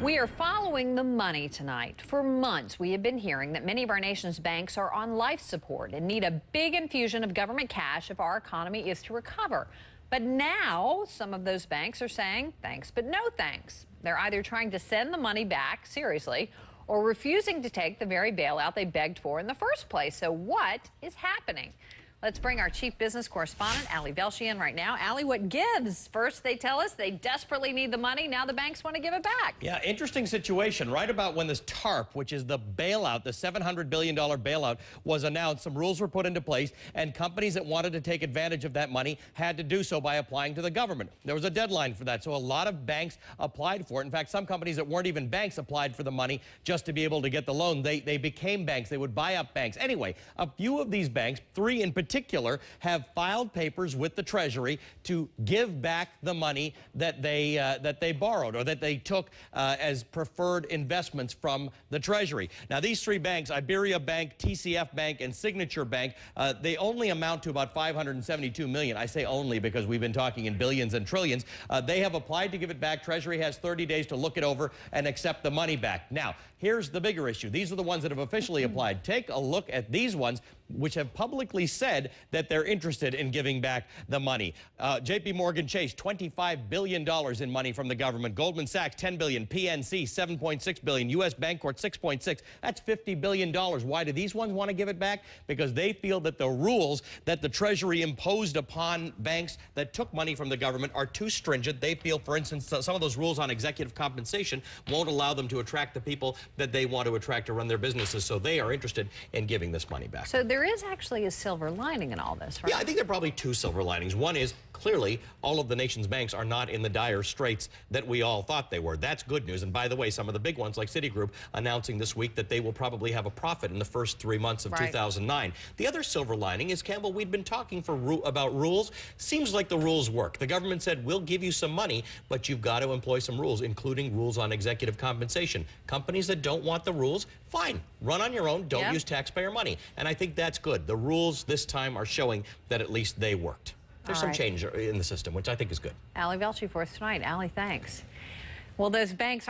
We are following the money tonight. For months, we have been hearing that many of our nation's banks are on life support and need a big infusion of government cash if our economy is to recover. But now, some of those banks are saying thanks, but no thanks. They're either trying to send the money back, seriously, or refusing to take the very bailout they begged for in the first place. So what is happening? Let's bring our chief business correspondent, Ali Velshi, in right now. Ali, what gives? First, they tell us they desperately need the money. Now the banks want to give it back. Yeah, interesting situation. Right about when this TARP, which is the bailout, the $700 billion bailout, was announced, some rules were put into place, and companies that wanted to take advantage of that money had to do so by applying to the government. There was a deadline for that, so a lot of banks applied for it. In fact, some companies that weren't even banks applied for the money just to be able to get the loan. They became banks. They would buy up banks. Anyway, a few of these banks, three in particular, have filed papers with the Treasury to give back the money that they borrowed or that they took as preferred investments from the Treasury. Now, these three banks, Iberia Bank, TCF Bank, and Signature Bank, they only amount to about $572 million. I say only because we've been talking in billions and trillions. They have applied to give it back. Treasury has 30 days to look it over and accept the money back. Now, here's the bigger issue. These are the ones that have officially applied. Take a look at these ones, which have publicly said that they're interested in giving back the money. JP Morgan Chase, $25 billion in money from the government. Goldman Sachs, $10 billion. PNC, $7.6 billion. U.S. Bancorp, $6.6. That's $50 billion. Why do these ones want to give it back? Because they feel that the rules that the Treasury imposed upon banks that took money from the government are too stringent. They feel, for instance, some of those rules on executive compensation won't allow them to attract the people that they want to attract to run their businesses. So they are interested in giving this money back. So there is actually a silver lining in all this, right? Yeah, I think there are probably two silver linings. One is, clearly, all of the nation's banks are not in the dire straits that we all thought they were. That's good news. And by the way, some of the big ones, like Citigroup, announcing this week that they will probably have a profit in the first 3 months of 2009. The other silver lining is, Campbell, we'd been talking about rules. Seems like the rules work. The government said, we'll give you some money, but you've got to employ some rules, including rules on executive compensation. Companies that don't want the rules, fine. Run on your own. Don't use taxpayer money. And I think that's good. The rules this time are showing that at least they worked. There's some change in the system, which I think is good. Ali Velshi for us tonight. Ali, thanks. Well, those banks